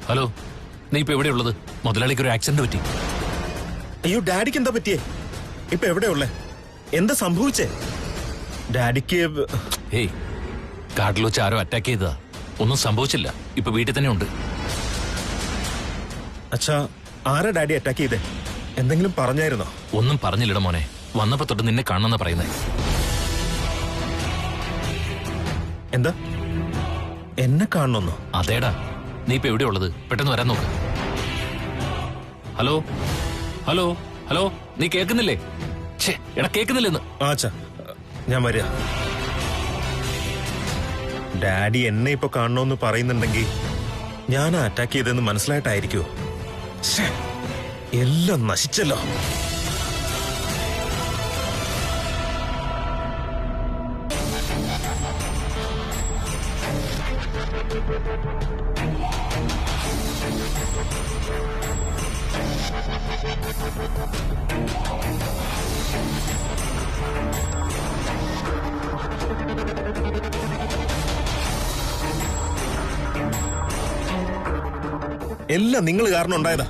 Hello, നീ ഇപ്പൊ എവിടെയുള്ളത്? മുതലാളിക്ക് ഒരു ആക്സിഡന്റ് പറ്റി. അയ്യോ, ഡാഡിക്ക് എന്താ പറ്റിയേ? ഇപ്പൊ എവിടെയുള്ളേ? എന്താ സംഭവിച്ചേ ഡാഡിക്ക്? ഏയ്, കാട്ടിൽ വെച്ച് ആരോ അറ്റാക്ക് ചെയ്തതാ. ഒന്നും സംഭവിച്ചില്ല, ഇപ്പൊ വീട്ടിൽ തന്നെ ഉണ്ട്. അച്ഛാ, ആരാ ഡാഡി അറ്റാക്ക് ചെയ്തേ? എന്തെങ്കിലും പറഞ്ഞായിരുന്നോ? ഒന്നും പറഞ്ഞില്ലട മോനെ. വന്നപ്പോ തൊട്ട് നിന്നെ കാണണമെന്നാ പറയുന്നേ. എന്താ, എന്നെ കാണണമെന്നോ? അതേടാ, നീ ഇപ്പൊ എവിടെയുള്ളത്? പെട്ടെന്ന് വരാൻ നോക്ക്. ഹലോ ഹലോ ഹലോ, നീ കേൾക്കുന്നില്ലേ? എടാ, കേൾക്കുന്നില്ലെന്ന്. അച്ഛാ, ഞാൻ വരിക. ഡാഡി എന്നെ ഇപ്പൊ കാണണമെന്ന് പറയുന്നുണ്ടെങ്കിൽ ഞാൻ അറ്റാക്ക് ചെയ്തെന്ന് മനസ്സിലായിട്ടായിരിക്കുമോ? എല്ലാം നശിച്ചല്ലോ. എല്ലാം നിങ്ങൾ കാരണം ഉണ്ടായതാ.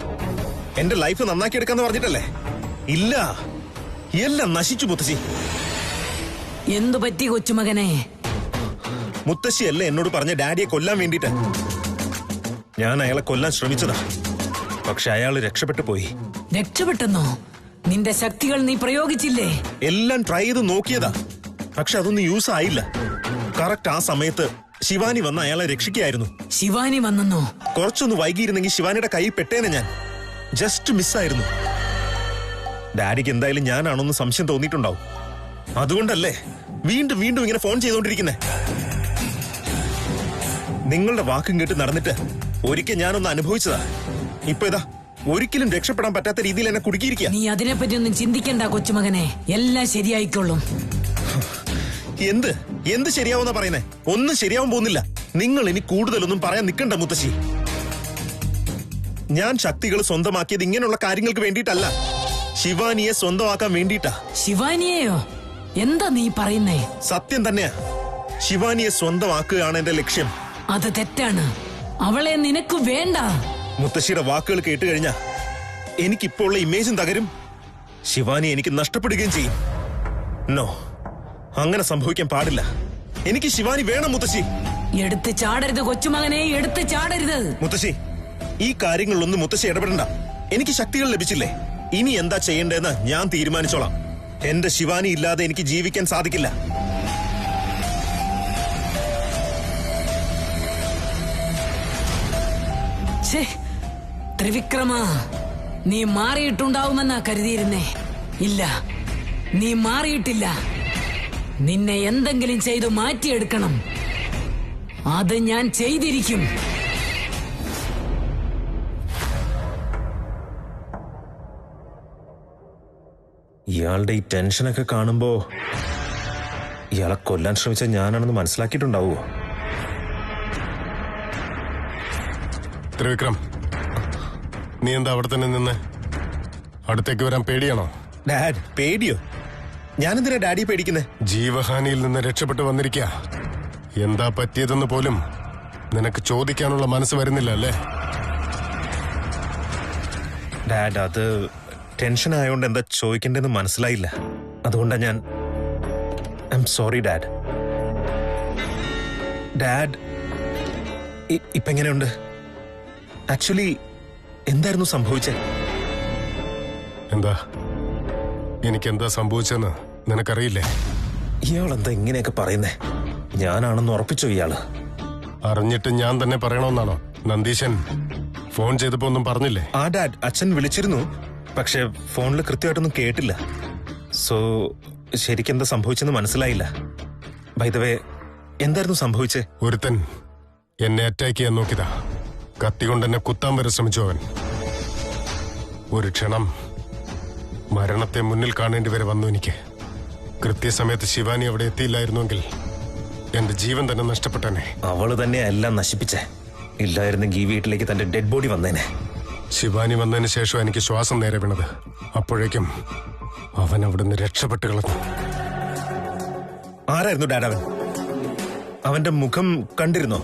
എന്റെ ലൈഫ് നന്നാക്കി എടുക്കാന്ന് പറഞ്ഞിട്ടല്ലേ? ഇല്ല, എല്ലാം നശിച്ചു മുത്തശ്ശി. എന്തു പറ്റി കൊച്ചുമകനെ? മുത്തശ്ശിയല്ലേ എന്നോട് പറഞ്ഞ ഡാഡിയെ കൊല്ലാൻ വേണ്ടിട്ട്. ഞാൻ അയാളെ കൊല്ലാൻ ശ്രമിച്ചതാ, പക്ഷെ അയാൾ രക്ഷപ്പെട്ടു പോയി. രക്ഷപ്പെട്ടെന്നോ? നിന്റെ ശക്തികൾ നീ പ്രയോഗിച്ചില്ലേ? എല്ലാം ട്രൈ ചെയ്ത് നോക്കിയതാ, പക്ഷെ അതൊന്നും യൂസ് ആയില്ല. കറക്റ്റ് ആ സമയത്ത് ശിവാനി വന്ന് അയാളെ രക്ഷിക്കായിരുന്നു. ശിവാനി വന്നെന്നോ? കുറച്ചൊന്ന് വൈകിയിരുന്നെങ്കിൽ ശിവാനിയുടെ കൈ പെട്ടേനെ ഞാൻ. ജസ്റ്റ് മിസ്സായിരുന്നു. ഡാഡിക്ക് എന്തായാലും ഞാനാണോന്ന് സംശയം തോന്നിയിട്ടുണ്ടാവും. അതുകൊണ്ടല്ലേ വീണ്ടും വീണ്ടും ഇങ്ങനെ ഫോൺ ചെയ്തോണ്ടിരിക്കുന്നേ. നിങ്ങളുടെ വാക്കും കേട്ട് നടന്നിട്ട് ഒരിക്കൽ ഞാനൊന്ന് അനുഭവിച്ചതാ. ഇപ്പൊ ഇതാ ഒരിക്കലും രക്ഷപ്പെടാൻ പറ്റാത്ത രീതിയിൽ എന്നെ കുടുക്കിയിരിക്കുക. നീ അതിനെപ്പറ്റി ഒന്നും ചിന്തിക്കണ്ട കൊച്ചുമകനെ, എല്ലാം ശരിയായിക്കോളും. എന്ത് ശരിയാവുന്ന പറയുന്നേ? ഒന്നും ശരിയാവാൻ പോകുന്നില്ല. നിങ്ങൾ ഇനി കൂടുതലൊന്നും പറയാൻ നിൽക്കണ്ട മുത്തശ്ശി. ഞാൻ ശക്തികൾ സ്വന്തമാക്കിയത് ഇങ്ങനെയുള്ള കാര്യങ്ങൾക്ക് വേണ്ടിയിട്ടല്ല, ശിവാനിയെ സ്വന്തമാക്കാൻ വേണ്ടിയിട്ടാ. ശിവാനിയെയോ? എന്താ നീ പറയുന്നേ? സത്യം തന്നെയാ. ശിവാനിയെ സ്വന്തമാക്കുകയാണ് എന്റെ ലക്ഷ്യം. അത് തെറ്റാണ്. അവളെ നിനക്ക് വേണ്ട. മുത്തശ്ശിയുടെ വാക്കുകൾ കേട്ട് കഴിഞ്ഞാ എനിക്കിപ്പോ ഉള്ള ഇമേജും തകരും, ശിവാനി എനിക്ക് നഷ്ടപ്പെടുകയും ചെയ്യും. നോ, അങ്ങനെ സംഭവിക്കാൻ പാടില്ല. എനിക്ക് ശിവാനി വേണം മുത്തശ്ശി. എടുത്ത് ചാടരുത് കൊച്ചുമകനെ, എടുത്ത് ചാടരുത്. മുത്തശ്ശി, ഈ കാര്യങ്ങളിലൊന്നും മുത്തശ്ശി ഇടപെടണ്ട. എനിക്ക് ശക്തികൾ ലഭിച്ചില്ലേ, ഇനി എന്താ ചെയ്യേണ്ടതെന്ന് ഞാൻ തീരുമാനിച്ചോളാം. എന്റെ ശിവാനി ഇല്ലാതെ എനിക്ക് ജീവിക്കാൻ സാധിക്കില്ല. ത്രിവിക്രമ, നീ മാറിയിട്ടുണ്ടാവുമെന്നാ കരുതിയിരുന്നേ. ഇല്ല, നീ മാറിയിട്ടില്ല. നിന്നെ എന്തെങ്കിലും ചെയ്തു മാറ്റിയെടുക്കണം. അത് ഞാൻ ചെയ്തിരിക്കും. ഇയാളുടെ ഈ ടെൻഷനൊക്കെ കാണുമ്പോ ഇയാളെ കൊല്ലാൻ ശ്രമിച്ച ഞാനാണെന്ന് മനസ്സിലാക്കിയിട്ടുണ്ടാവുമോ? ത്രിവിക്രം, നീ എന്താ അവിടെ തന്നെ നിന്ന്? അടുത്തേക്ക് വരാൻ പേടിയാണോ? ഡാഡ്, പേടിയോ? ഞാനെന്തിനാ ഡാഡിയെ പേടിക്കുന്നേ? ജീവഹാനിയിൽ നിന്ന് രക്ഷപ്പെട്ടു വന്നിരിക്കുക. എന്താ പറ്റിയതെന്ന് പോലും നിനക്ക് ചോദിക്കാനുള്ള മനസ്സ് വരുന്നില്ല അല്ലേ? ഡാഡ്, അത് ടെൻഷൻ ആയതുകൊണ്ട് എന്താ ചോദിക്കേണ്ടതെന്ന് മനസ്സിലായില്ല. അതുകൊണ്ടാ ഞാൻ. I am sorry dad. Dad, ഇപ്പൊ എങ്ങനെയുണ്ട്? ആക്ച്വലി എന്തായിരുന്നു സംഭവിച്ചേ? എന്താ എനിക്കെന്താ സംഭവിച്ചെന്ന് നിനക്കറിയില്ലേ? ഇയാളെന്താ ഇങ്ങനെയൊക്കെ പറയുന്നേ? ഞാനാണെന്ന് ഉറപ്പിച്ചോ ഇയാള്? അറിഞ്ഞിട്ട് ഞാൻ തന്നെ പറയണമെന്നാണോ? നന്ദീശൻ ഫോൺ ചെയ്തപ്പോ ഒന്നും പറഞ്ഞില്ലേ? ആ ഡാഡ്, അച്ഛൻ വിളിച്ചിരുന്നു, പക്ഷെ ഫോണിൽ കൃത്യമായിട്ടൊന്നും കേട്ടില്ല. സോ ശരിക്കെന്താ സംഭവിച്ചെന്ന് മനസ്സിലായില്ല. ബൈ ദ വേ, എന്തായിരുന്നു സംഭവിച്ചേ? ഒരുത്തൻ എന്നെ അറ്റാക്ക് ചെയ്യാൻ നോക്കിയതാ. കത്തി കൊണ്ട് എന്നെ കുത്താൻ വരെ ശ്രമിച്ചു അവൻ. ഒരു ക്ഷണം മരണത്തെ മുന്നിൽ കാണേണ്ടി വരെ വന്നു എനിക്ക്. കൃത്യസമയത്ത് ശിവാനി അവിടെ എത്തിയില്ലായിരുന്നുവെങ്കിൽ എന്റെ ജീവൻ തന്നെ നഷ്ടപ്പെട്ടനെ. അവള് തന്നെ എല്ലാം നശിപ്പിച്ചേ. ഇല്ലായിരുന്നെങ്കിൽ ഈ വീട്ടിലേക്ക് തന്റെ ഡെഡ് ബോഡി വന്നേനെ. ശിവാനി വന്നതിന് ശേഷം എനിക്ക് ശ്വാസം നേരെ വീണത്. അപ്പോഴേക്കും അവൻ അവിടുന്ന് രക്ഷപ്പെട്ട് കളഞ്ഞു. ആരായിരുന്നു ഡാഡ് അവൻ? അവന്റെ മുഖം കണ്ടിരുന്നോ?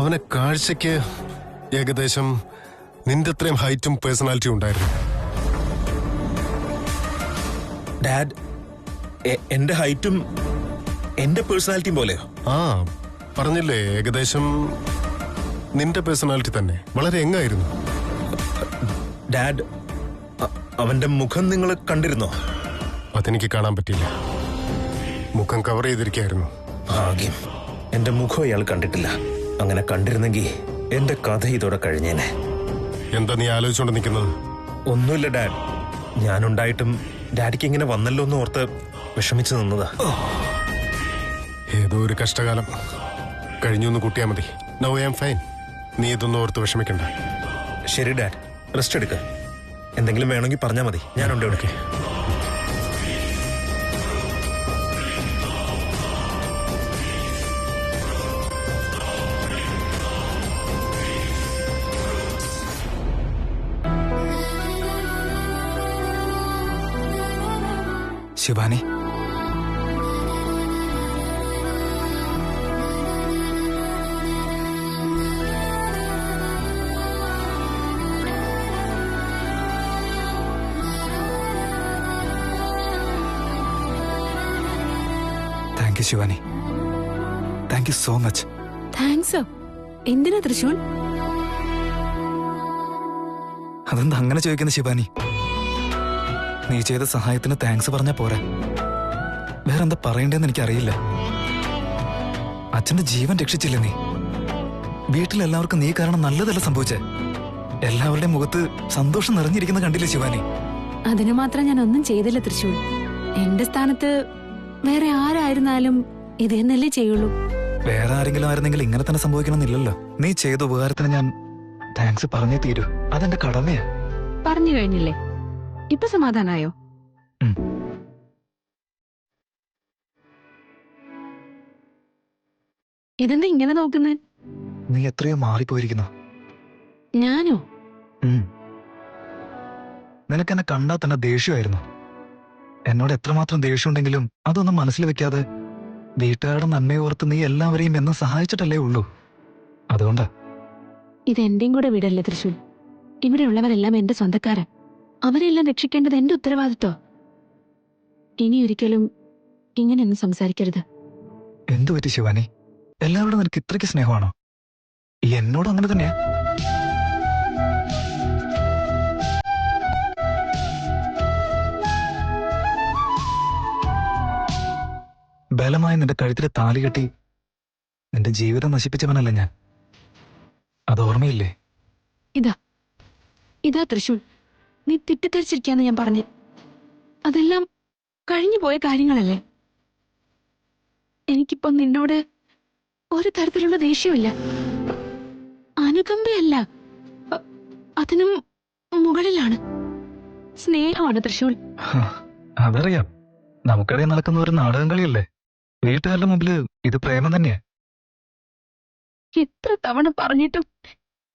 അവനെ കാഴ്ചയ്ക്ക് ഏകദേശം നിന്റെ അത്രയും ഹൈറ്റും പേഴ്സണാലിറ്റിയും ഉണ്ടായിരുന്നു. ഡാഡ്, എന്റെ ഹൈറ്റും എന്റെ പേഴ്സണാലിറ്റിയും പോലെയോ? ആ പറഞ്ഞില്ലേ, ഏകദേശം നിന്റെ പേഴ്സണാലിറ്റി തന്നെ. വളരെ എങ്ങായിരുന്നു. ഡാഡ്, അവന്റെ മുഖം നിങ്ങൾ കണ്ടിരുന്നോ? അതെനിക്ക് കാണാൻ പറ്റിയില്ല. മുഖം കവർ ചെയ്തിരിക്കായിരുന്നു. ഭാഗ്യം, എന്റെ മുഖം അയാൾ കണ്ടിട്ടില്ല. അങ്ങനെ കണ്ടിരുന്നെങ്കിൽ എന്റെ കഥ ഇതോടെ കഴിഞ്ഞേനെ. എന്താ നീ ആലോചിച്ചോണ്ട് നിൽക്കുന്നത്? ഒന്നുമില്ല ഡാഡ്, ഞാനുണ്ടായിട്ടും ഡാഡിക്ക് ഇങ്ങനെ വന്നല്ലോ എന്ന് ഓർത്ത് വിഷമിച്ചു നിന്നതാ. ഏതോ ഒരു കഷ്ടകാലം കഴിഞ്ഞു എന്ന് കൂട്ടിയാ മതി. Now I am fine. നീ ഇതൊന്നും ഓർത്ത് വിഷമിക്കണ്ട. ശരി ഡാഡ്, റെസ്റ്റ് എടുക്ക. എന്തെങ്കിലും വേണമെങ്കിൽ പറഞ്ഞാൽ മതി, ഞാനുണ്ട് ഇവിടെ. Shivani, thank you Shivani, thank you so much. Thanks. എന്തിനാ തൃശൂൽ? അതെന്താ അങ്ങനെ ചോദിക്കുന്ന ശിവാനി? നീ ചെയ്ത സഹായത്തിന് താങ്ക്സ് പറഞ്ഞാ പോരാ. വേറെന്താ പറയണ്ടേന്ന് എനിക്കറിയില്ല. അച്ഛന്റെ ജീവൻ രക്ഷിച്ചില്ലേ നീ? വീട്ടിലെല്ലാവർക്കും നീ കാരണം നല്ലതല്ല സംഭവിച്ചേ. എല്ലാവരുടെയും മുഖത്ത് സന്തോഷം നിറഞ്ഞിരിക്കുന്ന കണ്ടില്ലേ ശിവാനി? അതിനു മാത്രം ഞാൻ ഒന്നും ചെയ്തില്ല തൃശൂൽ. എന്റെ സ്ഥാനത്ത് വേറെ ആരായിരുന്നാലും ഇത് എന്നല്ലേ ചെയ്യുള്ളൂ. വേറെ ആരെങ്കിലും ആയിരുന്നെങ്കിൽ ഇങ്ങനെ തന്നെ സംഭവിക്കണമെന്നില്ലല്ലോ. നീ ചെയ്ത ഉപകാരത്തിന് ഞാൻ താങ്ക്സ് പറഞ്ഞേ തീരൂ. അതെന്റെ കടമയാ. പറഞ്ഞു കഴിഞ്ഞില്ലേ? ഇപ്പൊ സമാധാനായോ? ഇതെന്താ ഇങ്ങനെ നോക്കുന്നേ? നീ എത്രയോ മാറിപ്പോയിരിക്കുന്നു. ഞാനോ? നിനക്കെന്നെ കണ്ടാൽ തന്നെ ദേഷ്യമായിരുന്നു. എന്നോട് എത്രമാത്രം ദേഷ്യമുണ്ടെങ്കിലും അതൊന്നും മനസ്സിൽ വെക്കാതെ വീട്ടുകാരുടെ നന്മയോർത്ത് നീ എല്ലാവരെയും എന്നെ സഹായിച്ചിട്ടല്ലേ ഉള്ളൂ. അതുകൊണ്ടാ. ഇതെന്റെയും കൂടെ വീടല്ലേ തൃശൂൽ? ഇവിടെ ഉള്ളവരെല്ലാം എന്റെ സ്വന്തക്കാരാ. അവരെല്ലാം രക്ഷിക്കേണ്ടത് എന്റെ ഉത്തരവാദിത്വം. ഇനി ഒരിക്കലും ഇങ്ങനെയൊന്നും സംസാരിക്കരുത്. എന്തു പറ്റി ശിവാനി? എല്ലാവരോടും നിനക്ക് ഇത്രയ്ക്ക് സ്നേഹമാണോ? എന്നോടും അങ്ങനെ തന്നെയാ. ബലമായി നിന്റെ കഴുത്തിലെ താലി കെട്ടി നിന്റെ ജീവിതം നശിപ്പിച്ചവനല്ല ഞാൻ. അത് ഓർമ്മയില്ലേ? ഇതാ തൃശൂൽ, നീ തെറ്റിദ്ധരിച്ചിരിക്കാന്ന് ഞാൻ പറഞ്ഞു. അതെല്ലാം കഴിഞ്ഞു പോയ കാര്യങ്ങളല്ലേ. എനിക്കിപ്പോ നിന്നോട് ഒരു തരത്തിലുള്ള ദേഷ്യമില്ല, അനുകമ്പയല്ല, അതിനും മുകളിലാണ് സ്നേഹമാണ് തൃശൂൽ. അതറിയാം. നമുക്കിടയിൽ നടക്കുന്ന ഒരു നാടകം കളിയല്ലേ. വീട്ടുകാരുടെ മുമ്പില് ഇത് പ്രേമം തന്നെയാ. എത്ര തവണ പറഞ്ഞിട്ടും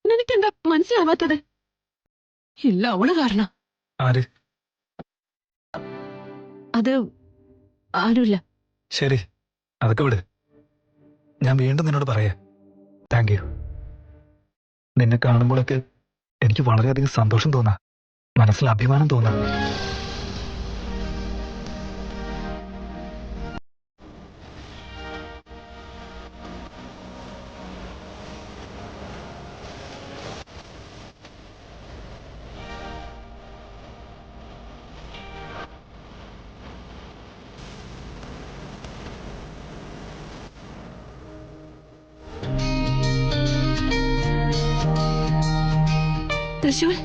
നിനക്കെന്താ മനസ്സിലാവാത്തത്? ഇല്ല, അവള് കാരണം. ആര്? അത് ആരുമില്ല. ശരി, അതൊക്കെ വിട്. ഞാൻ വീണ്ടും നിന്നോട് പറയാ, താങ്ക് യു. നിന്നെ കാണുമ്പോഴൊക്കെ എനിക്ക് വളരെയധികം സന്തോഷം തോന്നാ, മനസ്സിൽ അഭിമാനം തോന്നാ. തൃശൂൽ,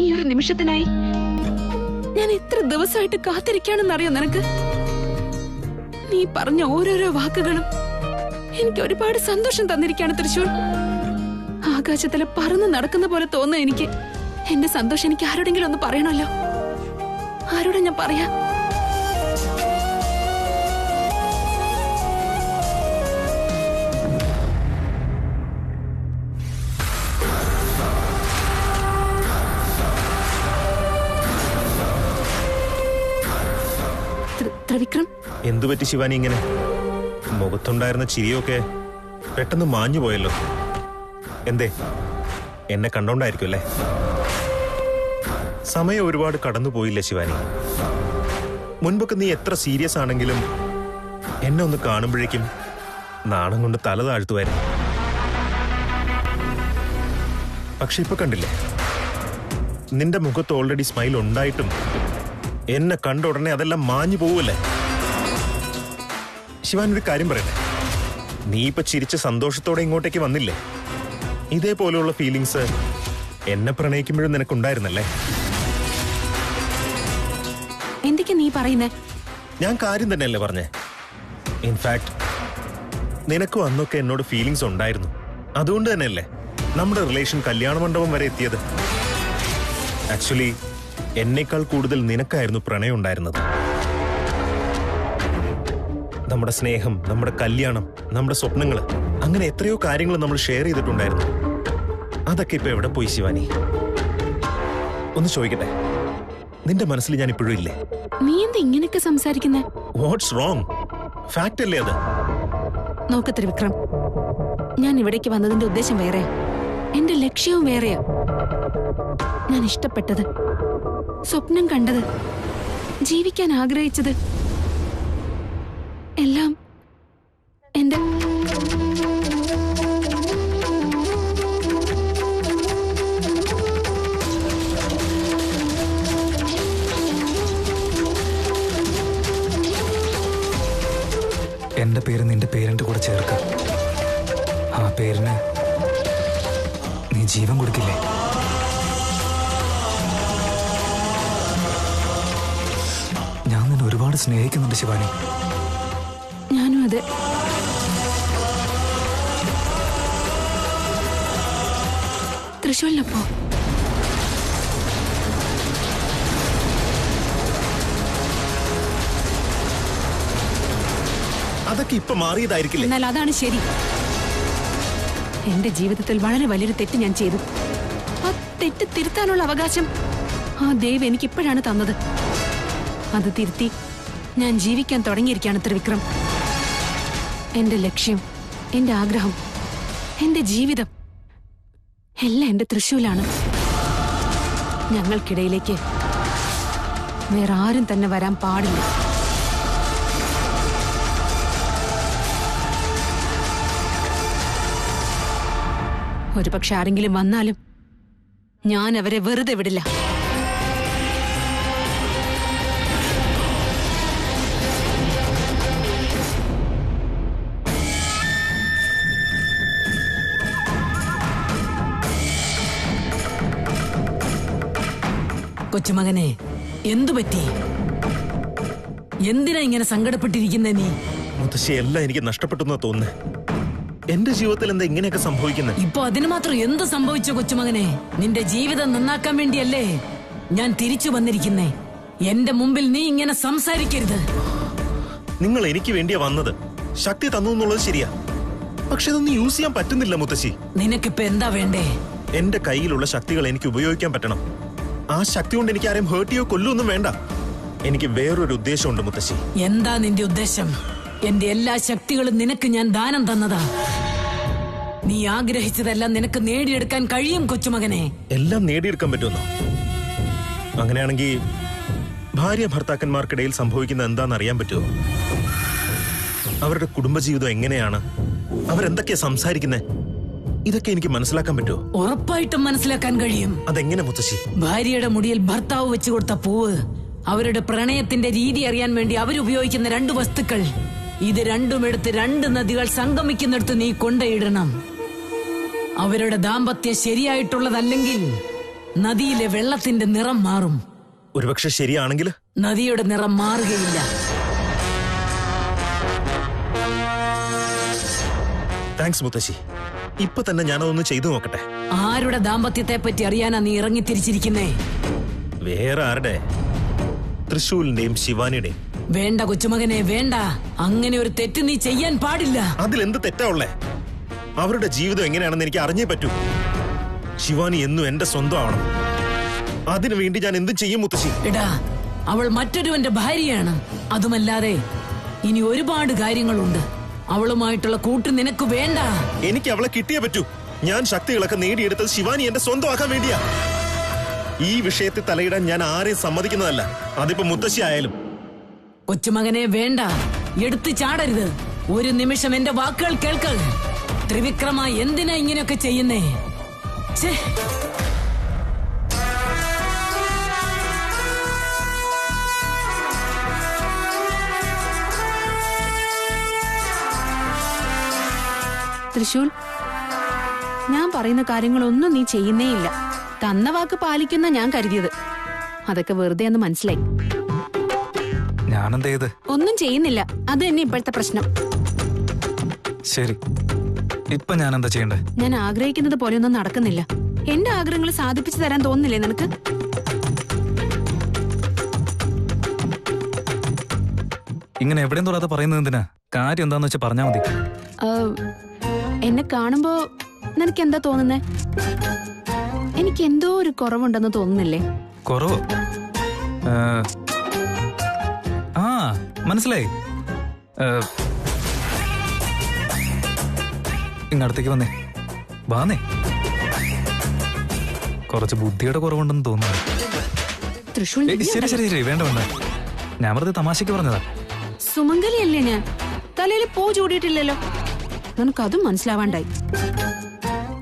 ഈ ഒരു നിമിഷത്തിനായി ഞാൻ എത്ര ദിവസമായിട്ട് കാത്തിരിക്കാണെന്നറിയോ നിനക്ക്? നീ പറഞ്ഞ ഓരോരോ വാക്കുകളും എനിക്ക് ഒരുപാട് സന്തോഷം തന്നിരിക്കുകയാണ് തൃശൂൽ. ആകാശത്തിലെ പറന്ന് നടക്കുന്ന പോലെ തോന്നുന്നു എനിക്ക്. എന്റെ സന്തോഷം എനിക്ക് ആരോടെങ്കിലും ഒന്ന് പറയണമല്ലോ. ആരോടാ ഞാൻ പറയാ? ത്രിവിക്രം, എന്തുപറ്റി ശിവാനി ഇങ്ങനെ? മുഖത്തുണ്ടായിരുന്ന ചിരിയൊക്കെ പെട്ടെന്ന് മാഞ്ഞു പോയല്ലോ. എന്തേ, എന്നെ കണ്ടോണ്ടായിരിക്കും അല്ലേ? സമയം ഒരുപാട് കടന്നു പോയില്ലേ ശിവാനി? മുൻപൊക്കെ നീ എത്ര സീരിയസ് ആണെങ്കിലും എന്നെ ഒന്ന് കാണുമ്പോഴേക്കും നാണം കൊണ്ട് തല താഴ്ത്തുമായിരുന്നു. പക്ഷെ ഇപ്പൊ കണ്ടില്ലേ, നിന്റെ മുഖത്ത് ഓൾറെഡി സ്മൈൽ ഉണ്ടായിട്ടും എന്നെ കണ്ട ഉടനെ അതെല്ലാം മാഞ്ഞു പോവല്ലേ? ശിവാൻ, ഒരു കാര്യം പറയട്ടെ, നീ ഇപ്പൊ ചിരിച്ച് സന്തോഷത്തോടെ ഇങ്ങോട്ടേക്ക് വന്നില്ലേ? ഇതേപോലെയുള്ള ഫീലിങ്സ് എന്നെ പ്രണയിക്കുമ്പോഴും നിനക്കുണ്ടായിരുന്നല്ലേ? എന്തൊക്കെ നീ പറയുന്നേ? ഞാൻ കാര്യം തന്നെയല്ലേ പറഞ്ഞേ. ഇൻഫാക്ട് നിനക്കും അന്നൊക്കെ എന്നോട് ഫീലിങ്സ് ഉണ്ടായിരുന്നു. അതുകൊണ്ട് തന്നെയല്ലേ നമ്മുടെ റിലേഷൻ കല്യാണ മണ്ഡപം വരെ എത്തിയത്. ആക്ച്വലി എന്നേക്കാൾ കൂടുതൽ നിനക്കായിരുന്നു പ്രണയം ഉണ്ടായിരുന്നത്. നമ്മുടെ സ്നേഹം, നമ്മുടെ കല്യാണം, നമ്മുടെ സ്വപ്നങ്ങൾ, അങ്ങനെ എത്രയോ കാര്യങ്ങൾ നമ്മൾ ഷെയർ ചെയ്തിട്ടുണ്ടായിരുന്നു. അതൊക്കെ ഇപ്പൊ എവിടെ പോയി ശിവാനി? ഒന്ന് ചോദിക്കട്ടെ, നിന്റെ മനസ്സിൽ ഞാൻ ഇപ്പോഴും ഇല്ലേ? നീ എന്താ ഇങ്ങനെയൊക്കെ സംസാരിക്കുന്നേ? What's wrong? ഫാക്ട് അല്ലേ അത്? നോക്ക് ത്രിവിക്രം, ഞാൻ ഇവിടേക്ക് വന്നതിന്റെ ഉദ്ദേശം വേറെ, എന്റെ ലക്ഷ്യവും വേറെയാ. ഞാൻ ഇഷ്ടപ്പെട്ടത്, സ്വപ്നം കണ്ടത്, ജീവിക്കാൻ ആഗ്രഹിച്ചത് എല്ലാം എന്റെ എന്റെ പേര് നിന്റെ പേരിന്റെ കൂടെ ചേർക്ക. ആ പേരിന് നീ ജീവൻ കൊടുക്കില്ലേ? ഞാൻ നിന്നെ ഒരുപാട് സ്നേഹിക്കുന്നുണ്ട് ശിവാനി. ഞാനും അതെ. തൃശ്ശൂരിലപ്പോ അതൊക്കെ ഇപ്പൊ മാറിയതായിരിക്കില്ലേ? എന്നാൽ അതാണ് ശരി. എന്റെ ജീവിതത്തിൽ വളരെ വലിയൊരു തെറ്റ് ഞാൻ ചെയ്തു. ആ തെറ്റ് തിരുത്താനുള്ള അവകാശം ആ ദൈവം എനിക്ക് ഇപ്പോഴാണ് തന്നത്. അത് തിരുത്തി ഞാൻ ജീവിക്കാൻ തുടങ്ങിയിരിക്കുകയാണ് ത്രിവിക്രം. എന്റെ ലക്ഷ്യം, എന്റെ ആഗ്രഹം, എന്റെ ജീവിതം എല്ലാം എന്റെ തൃശ്ശൂലാണ്. ഞങ്ങൾക്കിടയിലേക്ക് വേറെ ആരും തന്നെ വരാൻ പാടില്ല. ഒരുപക്ഷെ ആരെങ്കിലും വന്നാലും ഞാൻ അവരെ വെറുതെ വിടില്ല. കൊച്ചുമകനെ, എന്തു പറ്റി? എന്തിനാ ഇങ്ങനെ സങ്കടപ്പെട്ടിരിക്കുന്നേ നീ? മുത്തശ്ശി, എല്ലാം എനിക്ക് നഷ്ടപ്പെട്ടെന്നാ തോന്നുന്നേ. എന്റെ ജീവിതത്തിൽ എന്താ ഇങ്ങനെയൊക്കെ സംഭവിക്കുന്നത്? ഇപ്പൊ അതിന് മാത്രം എന്ത് സംഭവിച്ചു കൊച്ചുമകനെ? നിന്റെ ജീവിതം നന്നാക്കാൻ വേണ്ടിയല്ലേ ഞാൻ തിരിച്ചു വന്നിരിക്കുന്നേ. എന്റെ മുമ്പിൽ നീ ഇങ്ങനെ സംസാരിക്കരുത്. നിങ്ങൾ എനിക്ക് വേണ്ടിയാ വന്നത്. ശക്തി തന്നു എന്നുള്ളത് ശരിയാ, പക്ഷെ ഇതൊന്നും യൂസ് ചെയ്യാൻ പറ്റുന്നില്ല മുത്തശ്ശി. നിനക്കിപ്പോ എന്താ വേണ്ടേ? എന്റെ കയ്യിലുള്ള ശക്തികൾ എനിക്ക് ഉപയോഗിക്കാൻ പറ്റണം. ആ ശക്തി കൊണ്ട് എനിക്ക് ആരെയും ഹേർട്ട് ചെയ്യോ കൊല്ലൊന്നും വേണ്ട. എനിക്ക് വേറൊരു ഉദ്ദേശമുണ്ട് മുത്തശ്ശി. എന്താ നിന്റെ ഉദ്ദേശം? എന്റെ എല്ലാ ശക്തികളും നിനക്ക് ഞാൻ ദാനം തന്നതാ. നീ ആഗ്രഹിച്ചതെല്ലാം നിനക്ക് നേടിയെടുക്കാൻ കഴിയും കൊച്ചുമകനെ. എല്ലാം നേടിയെടുക്കാൻ പറ്റുമെന്നോ? അങ്ങനെയാണെങ്കിൽ ഭാര്യ ഭർത്താക്കന്മാർക്കിടയിൽ സംഭവിക്കുന്ന എന്താണെന്ന് അറിയാൻ പറ്റുമോ? അവരുടെ കുടുംബജീവിതം എങ്ങനെയാണ്, അവരെന്തൊക്കെയാ സംസാരിക്കുന്നത്, ഇതൊക്കെ എനിക്ക് മനസ്സിലാക്കാൻ പറ്റുമോ? ഉറപ്പായിട്ടും മനസ്സിലാക്കാൻ കഴിയും. അതെങ്ങനെ മുത്തശ്ശി? ഭാര്യയുടെ മുടിയിൽ ഭർത്താവ് വെച്ചു കൊടുത്ത പൂവ്, അവരുടെ പ്രണയത്തിന്റെ രീതി അറിയാൻ വേണ്ടി അവരുപയോഗിക്കുന്ന 2 വസ്തുക്കൾ, ഇത് രണ്ടും എടുത്ത് 2 നദികൾ സംഗമിക്കുന്നിടത്ത് നീ കൊണ്ടയിടണം. അവരുടെ ദാമ്പത്യം ശരിയായിട്ടുള്ളതല്ലെങ്കിൽ നദിയിലെ വെള്ളത്തിന്റെ നിറം മാറും. ഒരുപക്ഷെ ശരിയാണെങ്കിൽ നദിയുടെ നിറം മാറുകയില്ല. താങ്ക്സ് മുത്തശ്ശി. ഇപ്പൊ തന്നെ ഞാനതൊന്ന് ചെയ്തു നോക്കട്ടെ. ആരുടെ ദാമ്പത്യത്തെ പറ്റി അറിയാനാ നീ ഇറങ്ങി തിരിച്ചിരിക്കുന്നേ? വേറെ ആരുടെ? തൃശ്ശൂലിന്റെയും ശിവാനിയുടെയും. വേണ്ട കൊച്ചുമകനെ, വേണ്ട. അങ്ങനെ ഒരു തെറ്റ് നീ ചെയ്യാൻ പാടില്ല. അതിലെന്ത് തെറ്റാ ഉള്ളേ? അവരുടെ ജീവിതം എങ്ങനെയാണെന്ന് എനിക്ക് അറിഞ്ഞേ പറ്റൂ. ശിവാനി എന്നും എന്റെ സ്വന്തം ആവണം. അതിനു വേണ്ടി ഞാൻ എന്തും ചെയ്യും മുത്തശ്ശി. എടാ, അവൾ മറ്റൊരുവന്റെ ഭാര്യയാണ്. അതുമല്ലാതെ ഇനി ഒരുപാട് കാര്യങ്ങളുണ്ട്. അവളുമായിട്ടുള്ള കൂട്ട് നിനക്ക് വേണ്ട. എനിക്ക് അവളെ കിട്ടിയേ പറ്റൂ. ഞാൻ ശക്തികളൊക്കെ നേടിയെടുത്തത് ശിവാനി എന്റെ സ്വന്തമാക്കാൻ വേണ്ടിയാ. ഈ വിഷയത്തിൽ തലയിടാൻ ഞാൻ ആരെയും സമ്മതിക്കുന്നതല്ല, അതിപ്പോ മുത്തശ്ശി ആയാലും. കൊച്ചുമകനെ വേണ്ട, എടുത്തു ചാടരുത്. ഒരു നിമിഷം എന്റെ വാക്കുകൾ കേൾക്ക്. ത്രിവിക്രമ, എന്തിനാ ഇങ്ങനെയൊക്കെ ചെയ്യുന്നേ? ഛേ, തൃശൂൽ, ഞാൻ പറയുന്ന കാര്യങ്ങളൊന്നും നീ ചെയ്യുന്നേയില്ല. തന്ന വാക്ക് പാലിക്കുന്ന ഞാൻ കരുതിയത്. അതൊക്കെ വെറുതെ എന്ന് മനസ്സിലായി. ഞാനെന്ത് ചെയ്ത്? ഒന്നും ചെയ്യുന്നില്ല. അത് തന്നെ ഇപ്പോഴത്തെ പ്രശ്നം. ശരി, ഇപ്പൊ ഞാൻ എന്താ ചെയ്യണ്ടേ? ഞാൻ ആഗ്രഹിക്കുന്നത് പോലെയൊന്നും നടക്കുന്നില്ല. എന്റെ ആഗ്രഹങ്ങൾ സാധിപ്പിച്ചു തരാൻ തോന്നുന്നില്ലേ നിനക്ക്? ഇങ്ങനെ എവിടെയും തൊടാതെ പറയുന്നത് എന്തിനാ? കാര്യം എന്താന്ന് വെച്ചാൽ പറഞ്ഞാ മതി. എന്നെ കാണുമ്പോ നിനക്ക് എന്താ തോന്നുന്നേ? എനിക്ക് എന്തോ ഒരു കുറവുണ്ടെന്ന് തോന്നുന്നില്ലേ? കുറവോ? ആ, മനസ്സിലായി. ഇങ്ങടുത്തേക്ക് വന്നേ. വാന്നേ. കുറച്ച് ബുദ്ധിയുടെ കുറവുണ്ടെന്ന് തോന്നുന്നു. തൃശൂൽ, ശരി ശരി ശരി, വേണ്ട വേണ്ട, ഞാൻ വെറുതെ തമാശക്ക് പറഞ്ഞതാ. സുമംഗലിയല്ലേ ഞാൻ? തലയിൽ പൂ ചൂടിയിട്ടില്ലല്ലോ. നിനക്കതും മനസ്സിലാവാണ്ടായി.